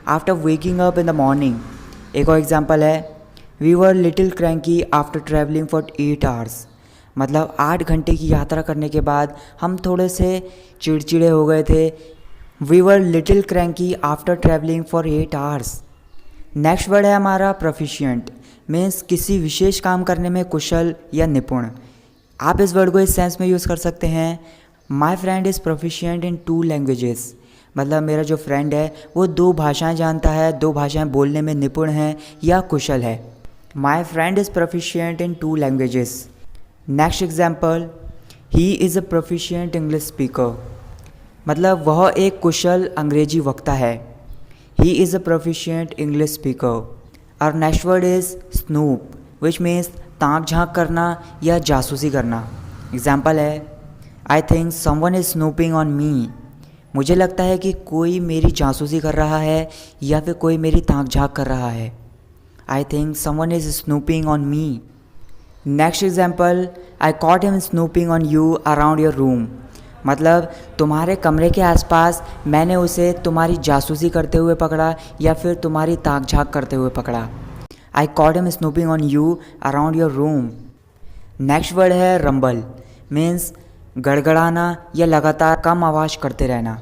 After waking up in the morning. एक और example है we were little cranky after travelling for 8 hours. मतलब 8 घंटे की यात्रा करने के बाद हम थोड़े से चिड़चिड़े हो गए थे। We were little cranky after travelling for 8 hours. Next word है हमारा प्रोफिशिएंट, मीन्स किसी विशेष काम करने में कुशल या निपुण। आप इस वर्ड को इस सेंस में यूज़ कर सकते हैं, माई friend is proficient in 2 languages. मतलब मेरा जो फ्रेंड है वो 2 भाषाएं जानता है, 2 भाषाएं बोलने में निपुण है या कुशल है। My friend is proficient in 2 languages. Next example, he is a proficient English speaker. मतलब वह एक कुशल अंग्रेजी वक्ता है। He is a proficient English speaker. और next word is snoop, which means ताक झांक करना या जासूसी करना। एग्जाम्पल है I think someone is snooping on me. मुझे लगता है कि कोई मेरी जासूसी कर रहा है या फिर कोई मेरी ताक झांक कर रहा है। I think someone is snooping on me. Next example, I caught him snooping on you around your room. मतलब तुम्हारे कमरे के आसपास मैंने उसे तुम्हारी जासूसी करते हुए पकड़ा या फिर तुम्हारी ताक झांक करते हुए पकड़ा। I caught him snooping on you around your room. Next word है रंबल, मीन्स गड़गड़ाना या लगातार कम आवाज़ करते रहना।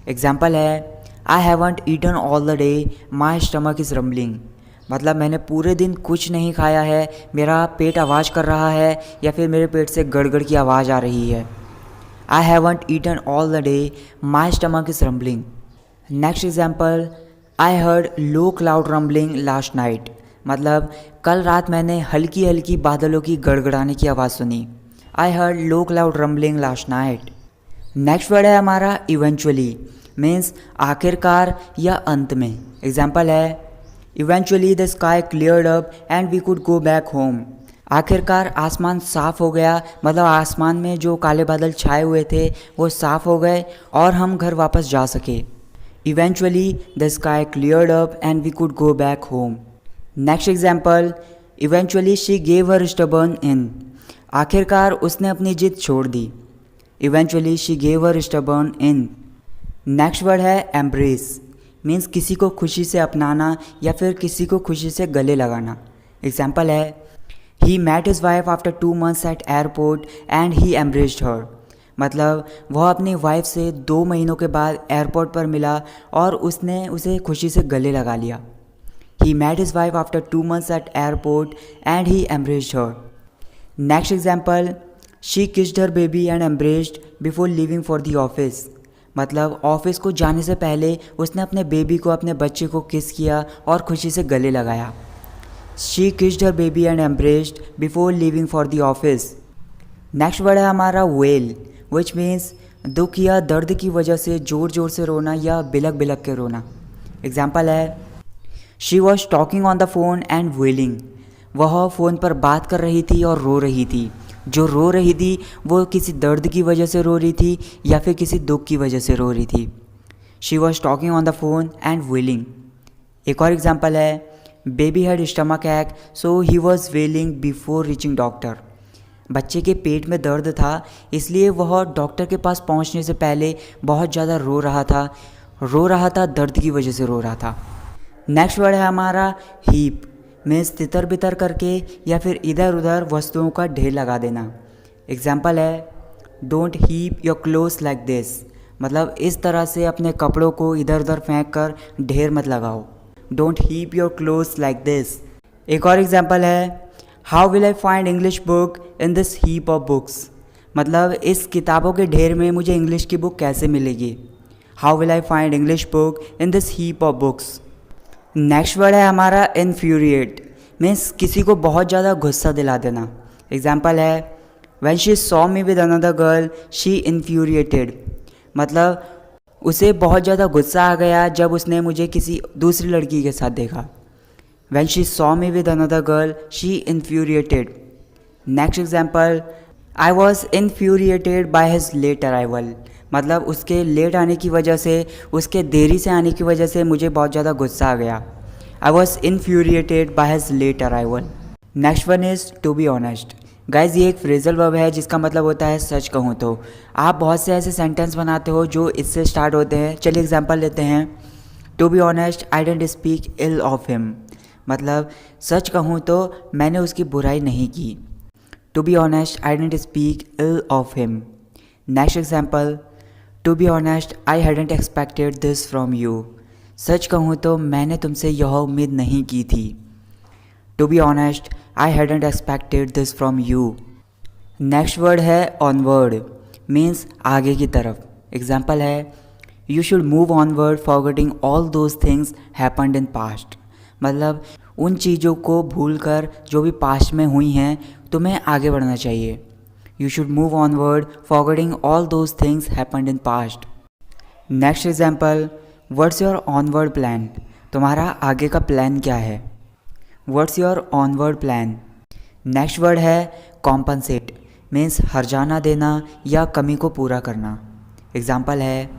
एग्जाम्पल है I haven't eaten all the day, my stomach is rumbling. मतलब मैंने पूरे दिन कुछ नहीं खाया है, मेरा पेट आवाज़ कर रहा है या फिर मेरे पेट से गड़गड़ की आवाज़ आ रही है। I haven't eaten all the day, my stomach is rumbling. Next example, I heard low cloud rumbling last night. मतलब कल रात मैंने हल्की हल्की बादलों की गड़गड़ाने की आवाज़ सुनी। आई heard low cloud rumbling last night. Next word है हमारा इवेंचुअली, मीन्स आखिरकार या अंत में। एग्जाम्पल है eventually the sky cleared up and we could go back home. आखिरकार आसमान साफ़ हो गया, मतलब आसमान में जो काले बादल छाए हुए थे वो साफ़ हो गए और हम घर वापस जा सके। Eventually the sky cleared up and we could go back home. Next example, eventually she gave her stubborn in. आखिरकार उसने अपनी जिद छोड़ दी। Eventually she gave her stubborn in. Next word है एम्ब्रेस, मीन्स किसी को खुशी से अपनाना या फिर किसी को खुशी से गले लगाना। एग्जाम्पल है he met his wife after 2 months at airport and he embraced her. मतलब वह अपनी वाइफ से 2 महीनों के बाद एयरपोर्ट पर मिला और उसने उसे खुशी से गले लगा लिया। He met his wife after 2 months at airport and he embraced her. Next example, she kissed her baby and embraced before leaving for the office. मतलब ऑफिस को जाने से पहले उसने अपने बेबी को, अपने बच्चे को किस किया और खुशी से गले लगाया। She kissed her baby and embraced before leaving for the office. Next word है हमारा वेल, विच मीन्स दुख या दर्द की वजह से ज़ोर ज़ोर से रोना या बिलक बिलक के रोना। एग्जाम्पल है she was talking on the phone and wailing. वह फ़ोन पर बात कर रही थी और रो रही थी। जो रो रही थी वो किसी दर्द की वजह से रो रही थी या फिर किसी दुख की वजह से रो रही थी। She was talking on the phone and wailing. एक और एग्जाम्पल है baby had stomach ache so he was wailing before reaching doctor. बच्चे के पेट में दर्द था इसलिए वह डॉक्टर के पास पहुंचने से पहले बहुत ज़्यादा रो रहा था, दर्द की वजह से रो रहा था। नेक्स्ट वर्ड है हमारा हीप, मीन्स तितर बितर करके या फिर इधर उधर वस्तुओं का ढेर लगा देना। एग्जाम्पल है don't heap your clothes like this. मतलब इस तरह से अपने कपड़ों को इधर उधर फेंक कर ढेर मत लगाओ। Don't heap your clothes like this. एक और एग्जाम्पल है how will I find English book in this heap of books. मतलब इस किताबों के ढेर में मुझे इंग्लिश की बुक कैसे मिलेगी। How will I find English book in this heap of books. Next word है हमारा इन्फ्यूरिएट, मीन्स किसी को बहुत ज़्यादा गुस्सा दिला देना। एग्जाम्पल है when she saw me with another girl she infuriated. मतलब उसे बहुत ज़्यादा गुस्सा आ गया जब उसने मुझे किसी दूसरी लड़की के साथ देखा। When she saw me with another girl she infuriated. Next example I was infuriated by his late arrival. मतलब उसके लेट आने की वजह से, उसके देरी से आने की वजह से मुझे बहुत ज़्यादा गुस्सा आ गया। I was infuriated by his late arrival. Next one is to be honest. Guys ये एक फ्रेजल वर्ब है जिसका मतलब होता है सच कहूँ तो। आप बहुत से ऐसे सेंटेंस बनाते हो जो इससे स्टार्ट होते हैं। चलिए एग्जांपल लेते हैं। To be honest I didn't speak ill of him, मतलब सच कहूँ तो मैंने उसकी बुराई नहीं की। To be honest I didn't speak ill of him. Next example, to be honest I hadn't expected this from you, सच कहूँ तो मैंने तुमसे यह उम्मीद नहीं की थी। To be honest I hadn't expected this from you. Next word है ऑनवर्ड, मीन्स आगे की तरफ। एग्जाम्पल है, you should move onward forgetting all those things happened in past, मतलब उन चीज़ों को भूल कर जो भी पास्ट में हुई हैं तुम्हें आगे बढ़ना चाहिए। You should move onward forgetting all those things happened in past. Next example, what's your onward plan, तुम्हारा आगे का प्लान क्या है। What's your onward plan. Next word है कॉम्पनसेट, मीन्स हर्जाना देना या कमी को पूरा करना। एग्जाम्पल है,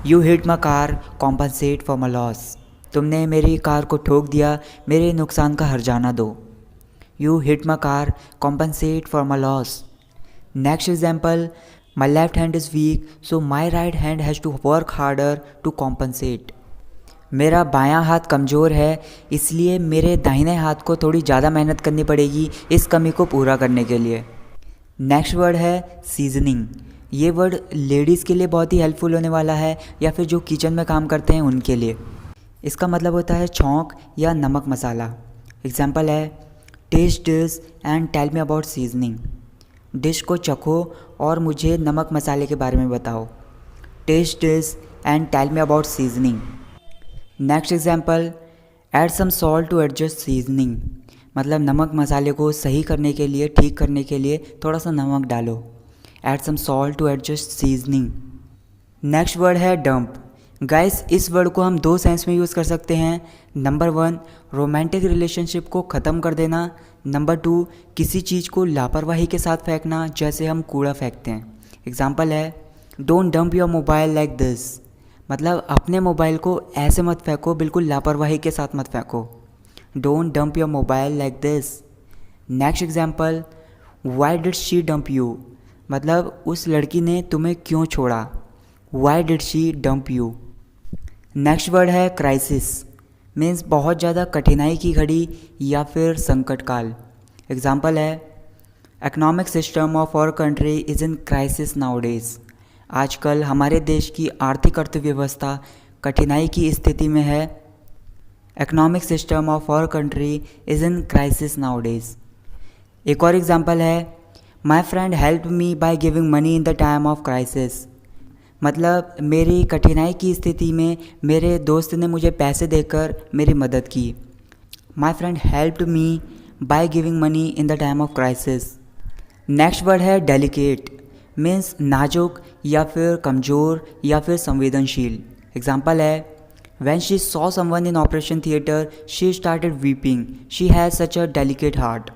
you hit my car compensate for my loss, तुमने मेरी कार को ठोक दिया, मेरे नुकसान का हर्जाना दो। You hit my car compensate for my loss. Next example, my left hand is weak so my right hand has to work harder to compensate, मेरा बायां हाथ कमज़ोर है इसलिए मेरे दाहिने हाथ को थोड़ी ज़्यादा मेहनत करनी पड़ेगी इस कमी को पूरा करने के लिए। नेक्स्ट वर्ड है सीजनिंग, ये वर्ड लेडीज़ के लिए बहुत ही हेल्पफुल होने वाला है या फिर जो किचन में काम करते हैं उनके लिए। इसका मतलब होता है छौंक या नमक मसाला। एग्जाम्पल है, taste dish and tell me about seasoning, dish को चखो और मुझे नमक मसाले के बारे में बताओ। Taste dish and tell me about seasoning. Next example, add some salt to adjust seasoning, मतलब नमक मसाले को सही करने के लिए, ठीक करने के लिए थोड़ा सा नमक डालो। Add some salt to adjust seasoning. Next word है डंप। गाइस, इस वर्ड को हम दो सेंस में यूज़ कर सकते हैं। नंबर 1, रोमांटिक रिलेशनशिप को ख़त्म कर देना। नंबर 2, किसी चीज़ को लापरवाही के साथ फेंकना, जैसे हम कूड़ा फेंकते हैं। एग्जाम्पल है, don't dump your mobile like this, मतलब अपने मोबाइल को ऐसे मत फेंको, बिल्कुल लापरवाही के साथ मत फेंको। Don't dump your mobile like this. Next example, why did she dump you, मतलब उस लड़की ने तुम्हें क्यों छोड़ा। Why did she dump you. Next word है क्राइसिस, मीन्स बहुत ज़्यादा कठिनाई की घड़ी या फिर संकट काल। एग्जाम्पल है, economic system of our country is in crisis nowadays, आजकल हमारे देश की आर्थिक अर्थव्यवस्था कठिनाई की स्थिति में है। Economic system of our country is in crisis nowadays. एक और एग्जाम्पल है, my friend help me by giving money in the time of crisis, मतलब मेरी कठिनाई की स्थिति में मेरे दोस्त ने मुझे पैसे देकर मेरी मदद की। My friend helped me by giving money in the time of crisis. Next word है डेलिकेट, मीन्स नाजुक या फिर कमज़ोर या फिर संवेदनशील। एग्जाम्पल है, when she saw someone in operation theatre she started weeping, she has such a delicate heart,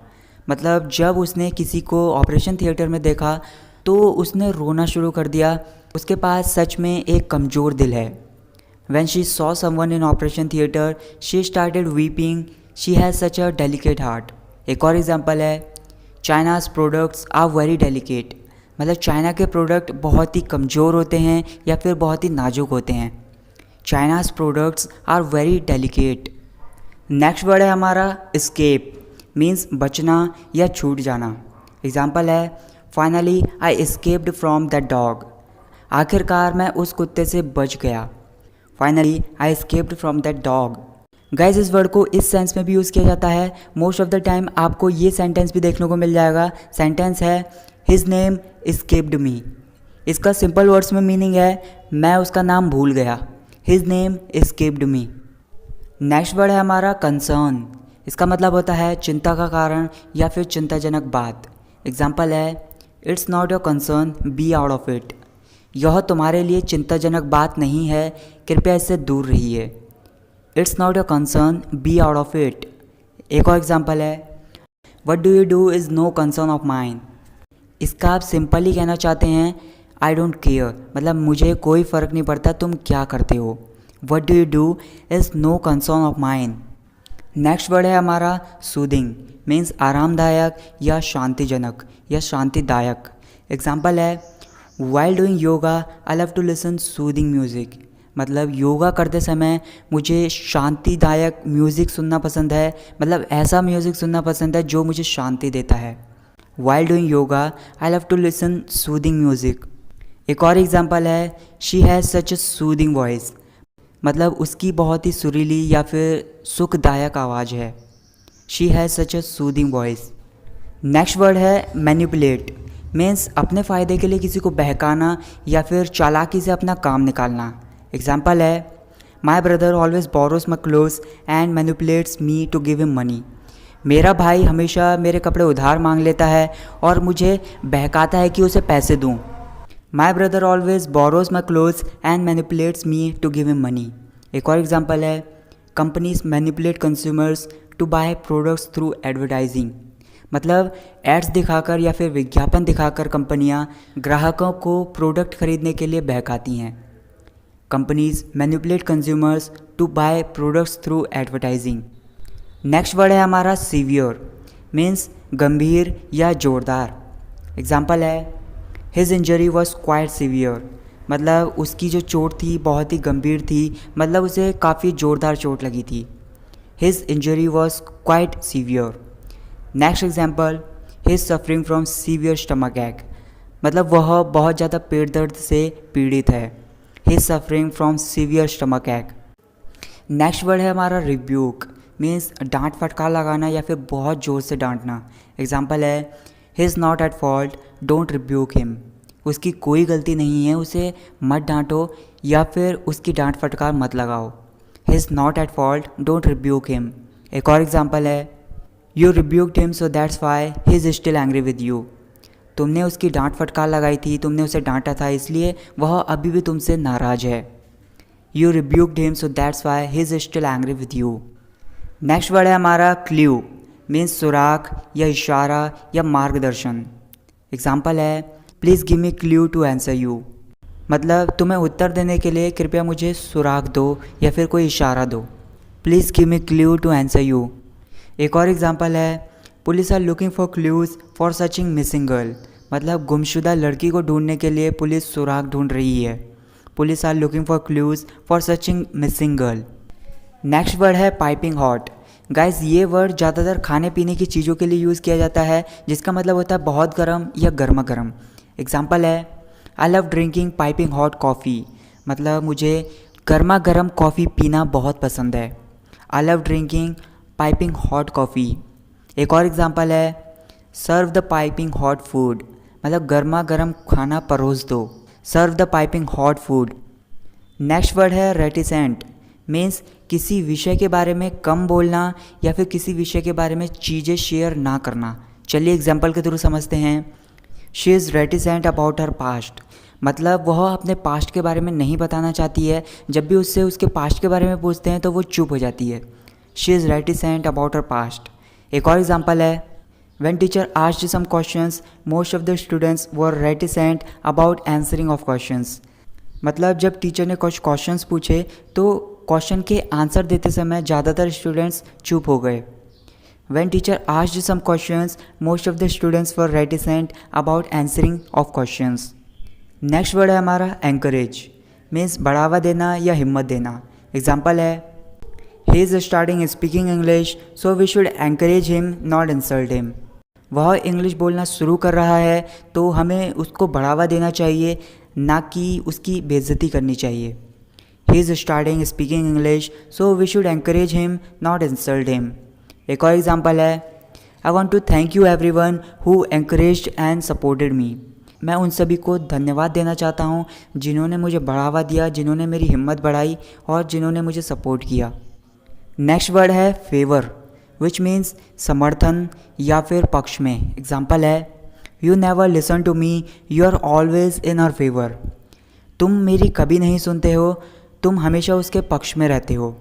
मतलब जब उसने किसी को ऑपरेशन थिएटर में देखा तो उसने रोना शुरू कर दिया, उसके पास सच में एक कमज़ोर दिल है। When she saw someone in operation theater, she started weeping. She has such a delicate heart. एक और एग्जाम्पल है, China's products are very delicate, मतलब चाइना के प्रोडक्ट बहुत ही कमज़ोर होते हैं या फिर बहुत ही नाजुक होते हैं। China's products are very delicate. Next word है हमारा escape, मीन्स बचना या छूट जाना। एग्जाम्पल है, finally I escaped from that dog, आखिरकार मैं उस कुत्ते से बच गया। Finally I escaped from that dog. Guys, इस वर्ड को इस सेंस में भी यूज़ किया जाता है। मोस्ट ऑफ द टाइम आपको ये सेंटेंस भी देखने को मिल जाएगा। सेंटेंस है, हिज नेम escaped मी। इसका सिंपल वर्ड्स में मीनिंग है, मैं उसका नाम भूल गया। हिज नेम escaped मी। नेक्स्ट वर्ड है हमारा कंसर्न। इसका मतलब होता है चिंता का कारण या फिर चिंताजनक बात। एग्जाम्पल है, it's not your concern, be out of it, यह तुम्हारे लिए चिंताजनक बात नहीं है, कृपया इससे दूर रहिए। It's not your concern, be out of it. एक और एग्जाम्पल है, what do you do is no concern of mine. इसका आप सिंपली कहना चाहते हैं, आई डोंट केयर, मतलब मुझे कोई फ़र्क नहीं पड़ता तुम क्या करते हो। What do you do is no concern of mine. Next word है हमारा सूदिंग, मीन्स आरामदायक या शांतिजनक या शांतिदायक। एग्जाम्पल है, while doing yoga I love to listen soothing music, मतलब योगा करते समय मुझे शांतिदायक म्यूज़िक सुनना पसंद है, मतलब ऐसा म्यूज़िक सुनना पसंद है जो मुझे शांति देता है। While doing yoga I love to listen soothing music. एक और एग्जांपल है, she has such a soothing voice, मतलब उसकी बहुत ही सुरीली या फिर सुखदायक आवाज़ है। She has such a soothing voice. Next word है मैनिपुलेट, मीन्स अपने फ़ायदे के लिए किसी को बहकाना या फिर चालाकी से अपना काम निकालना। एग्जाम्पल है, my brother always borrows my clothes and manipulates me to give him money. मेरा भाई हमेशा मेरे कपड़े उधार मांग लेता है और मुझे बहकाता है कि उसे पैसे दूँ। My brother always borrows my clothes and manipulates me to give him money. एक और एग्जाम्पल है, companies manipulate consumers to buy products through advertising, मतलब एड्स दिखाकर या फिर विज्ञापन दिखाकर कंपनियां ग्राहकों को प्रोडक्ट खरीदने के लिए बहकाती हैं। Companies manipulate consumers to buy products through advertising. Next word है हमारा सीवियर, मीन्स गंभीर या जोरदार। एग्जाम्पल है, his injury was quite severe, मतलब उसकी जो चोट थी बहुत ही गंभीर थी, मतलब उसे काफ़ी ज़ोरदार चोट लगी थी। His injury was quite severe. Next example, he is suffering from severe stomach एक, मतलब वह बहुत ज़्यादा पेट दर्द से पीड़ित है। He is suffering from severe stomach एक। नेक्स्ट वर्ड है हमारा रिब्यूक, मीन्स डांट फटकार लगाना या फिर बहुत ज़ोर से डांटना। एग्जाम्पल है, he is not at fault, don't rebuke him, उसकी कोई गलती नहीं है, उसे मत डांटो या फिर उसकी डांट फटकार मत लगाओ। He is not at fault, don't rebuke him. एक और एग्जाम्पल है, you rebuked him so that's why he is still angry with you, तुमने उसकी डांट फटकार लगाई थी, तुमने उसे डांटा था, इसलिए वह अभी भी तुमसे नाराज़ है। You rebuked him so that's why he is still angry with you. Next word है हमारा क्ल्यू, मीन्स सुराग या इशारा या मार्गदर्शन। एग्जाम्पल है, please give me clue to answer you, मतलब तुम्हें उत्तर देने के लिए कृपया मुझे सुराग दो या फिर कोई इशारा दो। Please give me clue to answer you. एक और एग्जांपल है, police are looking for clues for searching missing girl, मतलब गुमशुदा लड़की को ढूंढने के लिए पुलिस सुराग ढूंढ रही है। Police are looking for clues for searching missing girl. Next word है पाइपिंग हॉट। गाइस, ये वर्ड ज़्यादातर खाने पीने की चीज़ों के लिए यूज़ किया जाता है, जिसका मतलब होता है बहुत गर्म या गर्मा गर्म। एग्जाम्पल है, I love drinking piping hot coffee, मतलब मुझे गर्मा गर्म कॉफ़ी पीना बहुत पसंद है। I love drinking piping hot coffee. एक और एग्जांपल है, serve the piping hot food, मतलब गर्मा गर्म खाना परोस दो। Serve the piping hot food. Next word है रेटिसेंट, मीन्स किसी विषय के बारे में कम बोलना या फिर किसी विषय के बारे में चीज़ें शेयर ना करना। चलिए एग्जाम्पल के थ्रू समझते हैं। She is reticent about her past, मतलब वह अपने पास्ट के बारे में नहीं बताना चाहती है, जब भी उससे उसके पास्ट के बारे में पूछते हैं तो वो चुप हो जाती है। She is reticent about her past. एक और एग्जाम्पल है, when teacher asked some questions most of the students were reticent about answering of questions, मतलब जब टीचर ने कुछ क्वेश्चंस पूछे तो क्वेश्चन के आंसर देते समय ज़्यादातर स्टूडेंट्स चुप हो गए। When teacher asked some questions most of the students were reticent about answering of questions. Next word है हमारा एंकरेज, मीन्स बढ़ावा देना या हिम्मत देना। एग्जाम्पल है, he is starting speaking English so we should encourage him not insult him, वह English बोलना शुरू कर रहा है तो हमें उसको बढ़ावा देना चाहिए, ना कि उसकी बेइज्जती करनी चाहिए। He is starting speaking English so we should encourage him not insult him. एक और एग्जाम्पल है, I want to thank you everyone who encouraged and supported me, मैं उन सभी को धन्यवाद देना चाहता हूँ जिन्होंने मुझे बढ़ावा दिया, जिन्होंने मेरी हिम्मत बढ़ाई और जिन्होंने मुझे सपोर्ट किया। नेक्स्ट वर्ड है फेवर, विच मीन्स समर्थन या फिर पक्ष में। एग्जाम्पल है, you never listen to me, you are always in our favour, तुम मेरी कभी नहीं सुनते हो, तुम हमेशा उसके पक्ष में रहते हो।